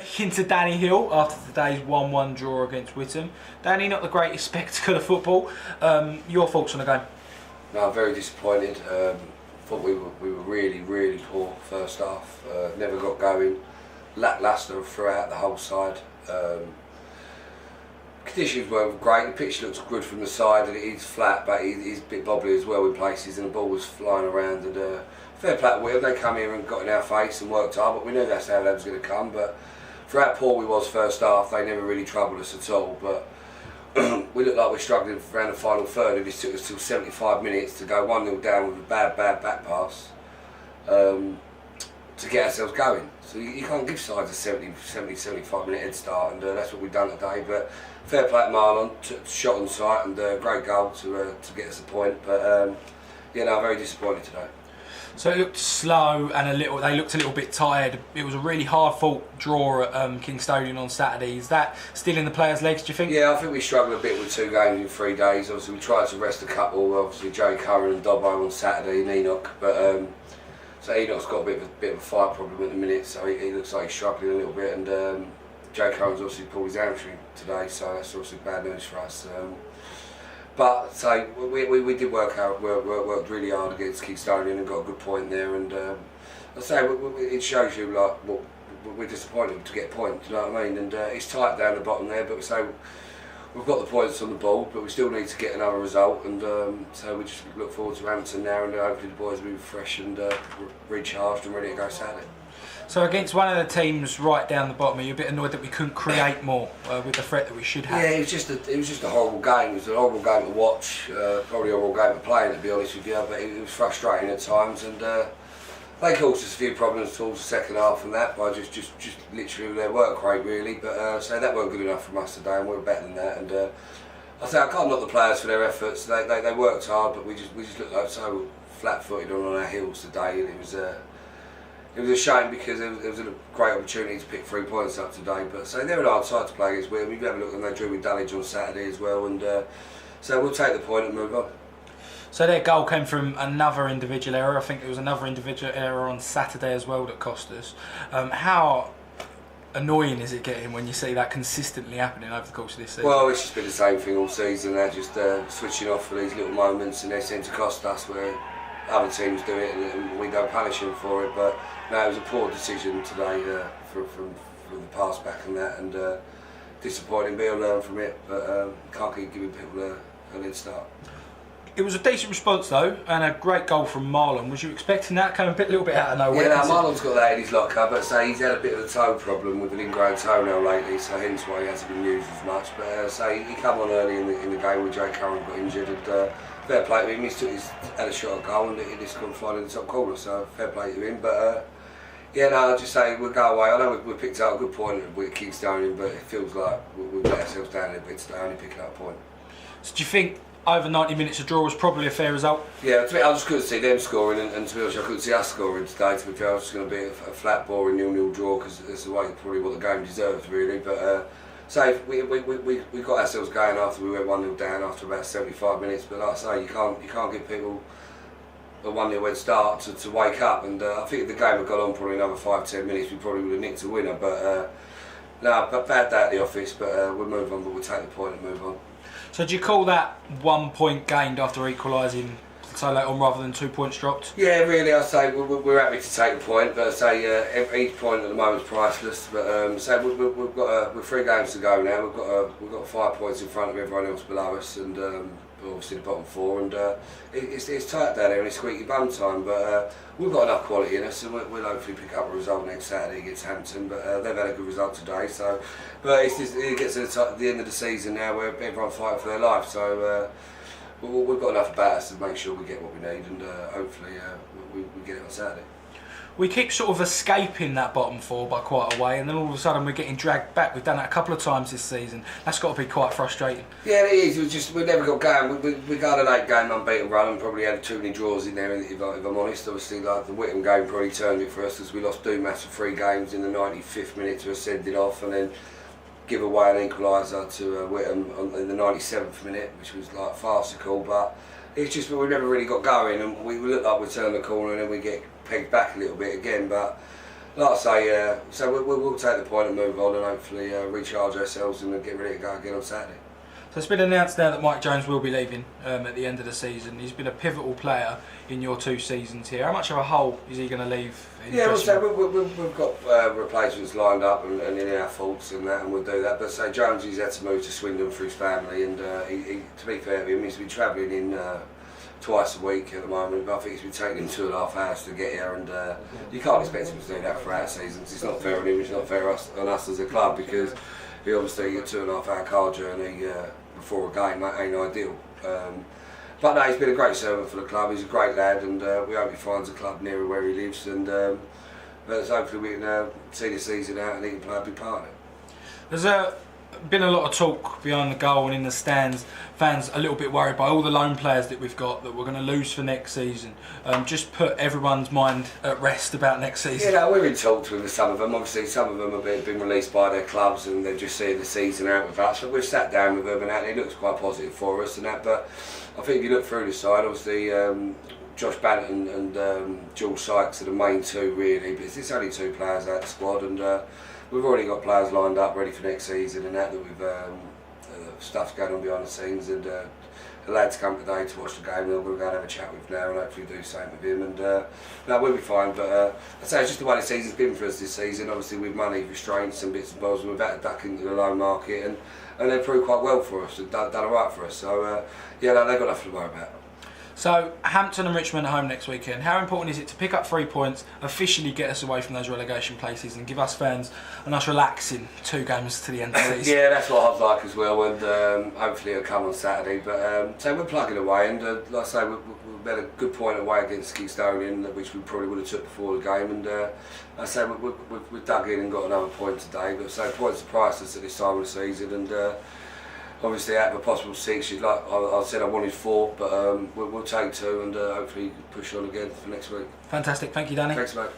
Speaking to Danny Heale after today's 1-1 draw against Witham. Danny, not the greatest spectacle of football. Your thoughts on the game? No, I'm very disappointed. Thought we were really poor first half. Never got going. Lacklustre throughout the whole side. Conditions weren't great. The pitch looks good from the side, and it is flat, but he's a bit bobbly as well in places, and the ball was flying around. And fair play to Witham, they come here and got in our face and worked hard, but we knew that's how that was going to come. But for how poor we was first half, they never really troubled us at all. But we looked like we're struggling around the final third, and it took us till 75 minutes to go 1-0 down with a bad back pass to get ourselves going. So you can't give sides a 75 minute head start, and that's what we've done today. But fair play to Marlon, shot on sight, and great goal to get us a point. But yeah, no, I'm very disappointed today. So it looked slow and they looked a little bit tired. It was a really hard-fought draw at Kingstonian on Saturday. Is that still in the players' legs, do you think? Yeah, I think we struggled a bit with 2 games in 3 days. Obviously, we tried to rest a couple. Obviously, Joe Curran and Dobbo on Saturday, and Enoch. But so Enoch's got a bit of a fight problem at the minute. So he looks like he's struggling a little bit. And Joe Curran's obviously pulled his hamstring today, so that's obviously bad news for us. But so we did worked really hard against Kingstonian and got a good point there. And I say it shows you like what we're disappointed to get a point. Do you know what I mean? And it's tight down the bottom there, but so we've got the points on the board, but we still need to get another result. And so we just look forward to Hampton now, and hopefully the boys will be fresh and recharged and ready to go Saturday. So against one of the teams right down the bottom, are you a bit annoyed that we couldn't create more with the threat that we should have? Yeah, it was just a horrible game. It was a horrible game to watch, probably a horrible game to play, to be honest with you. But it was frustrating at times, and they caused us a few problems towards the second half and that by just literally their work rate really. But so that weren't good enough from us today, and we were better than that. And I can't knock the players for their efforts. They worked hard, but we just looked like so flat-footed on our heels today, and it was a shame because it was a great opportunity to pick 3 points up today. But so they're an hard side to play against. We've had a look, and they drew with Dulwich on Saturday as well. And so we'll take the point and move on. So their goal came from another individual error. I think there was another individual error on Saturday as well that cost us. How annoying is it getting when you see that consistently happening over the course of this season? Well, it's just been the same thing all season. They're just switching off for these little moments, and they seem to cost us where other teams do it and we don't punish them for it. But no, it was a poor decision today from the pass back and that, and disappointing. We'll learn from it, but can't keep giving people a lead start. It was a decent response though, and a great goal from Marlon. Was you expecting that? Came a little bit out of nowhere. Yeah, no, Marlon's got that in his locker, but so he's had a bit of a toe problem with an ingrown toenail lately, so hence why he hasn't been used as much. But so he came on early in the game when Joe Curran got injured, and fair play to him. He had a shot at goal, and he just couldn't find in the top corner. So fair play to him. But yeah, no, I'll just say we'll go away. I know we picked up a good point with Kingstonian, but it feels like we've let ourselves down a little bit today, only picking up a point. So do you think over 90 minutes of draw was probably a fair result? Yeah, I just couldn't see them scoring, and to be honest, I couldn't see us scoring today. To be fair, it was just going to be a flat, boring 0-0 draw because that's the way probably what the game deserves, really. But so we got ourselves going after we went 1-0 down after about 75 minutes. But like I say, you can't give people a 1-0 head start to wake up. And I think if the game had gone on probably another 5-10 minutes, we probably would have nicked a winner. But no, but bad day at the office. But we'll move on. But we'll take the point and move on. So do you call that 1 point gained after equalising so late on rather than 2 points dropped? Yeah, really, I say we're happy to take a point, but I say each point at the moment is priceless. But so we've got 3 games to go now. We've got 5 points in front of everyone else below us, and obviously the bottom 4. And it's tight down there and it's squeaky bum time. But we've got enough quality in us, and we'll hopefully pick up a result next Saturday against Hampton. But they've had a good result today. So, but it gets to the end of the season now where everyone's fighting for their life. So. We've got enough about us to make sure we get what we need, and hopefully we get it on Saturday. We keep sort of escaping that bottom 4 by quite a way, and then all of a sudden we're getting dragged back. We've done that a couple of times this season. That's got to be quite frustrating. Yeah, it is. We never got going. We got an 8-game unbeaten run and probably had too many draws in there, if I'm honest. Obviously, like the Witham game probably turned it for us because we lost Dumas for 3 games in the 95th minute to send it off, and then give away an equaliser to Witham in the 97th minute, which was like farcical. But it's just we never really got going, and we look like we turn the corner and then we get pegged back a little bit again. But like I say, so we'll take the point and move on and hopefully recharge ourselves and get ready to go again on Saturday. So it's been announced now that Mike Jones will be leaving at the end of the season. He's been a pivotal player in your 2 seasons here. How much of a hole is he going to leave in the dressing room? We've got replacements lined up and in our thoughts and that, and we'll do that. But say Jones, he's had to move to Swindon for his family, and he, to be fair to him, he's been travelling in twice a week at the moment. But I think it's been taking him 2.5 hours to get here, and you can't expect him to do that throughout seasons. It's not fair on him. It's not fair on us as a club, because he obviously get 2.5 hour car journey before a game. That ain't ideal. But no, he's been a great servant for the club. He's a great lad, and we hope he finds a club nearer where he lives. And but hopefully we can see the season out and he can play a big part in it. There's been a lot of talk behind the goal and in the stands. Fans a little bit worried by all the loan players that we've got that we're going to lose for next season. Just put everyone's mind at rest about next season. Yeah, no, we're in talks with some of them. Obviously, some of them have been released by their clubs and they're just seeing the season out with us. So we've sat down with them and that, and it looks quite positive for us and that. But I think if you look through the side, obviously Josh Banton and Jules Sykes are the main 2 really. But it's only 2 players out of the squad, and we've already got players lined up ready for next season and that we've stuff's going on behind the scenes, and the lads come today to watch the game, and we're going to go and have a chat with now and hopefully do the same with him, and no, we'll be fine. But I'd say it's just the way the season's been for us this season, obviously with money restraints and bits and bobs, and we've had to duck into the loan market, and they've proved quite well for us and done alright for us, so yeah, no, they've got nothing to worry about. So Hampton and Richmond at home next weekend. How important is it to pick up 3 points, officially get us away from those relegation places, and give us fans a nice relaxing 2 games to the end of the season? Yeah, that's what I'd like as well, and hopefully it'll come on Saturday. But so we're plugging away, and like I say, we've had a good point away against Kingstonian, which we probably would have took before the game, and like I say we've dug in and got another point today. But so points are priceless at this time of the season, and obviously out of a possible 6, like I said, I wanted 4, but we'll take 2, and hopefully push on again for next week. Fantastic, thank you, Danny. Thanks, mate.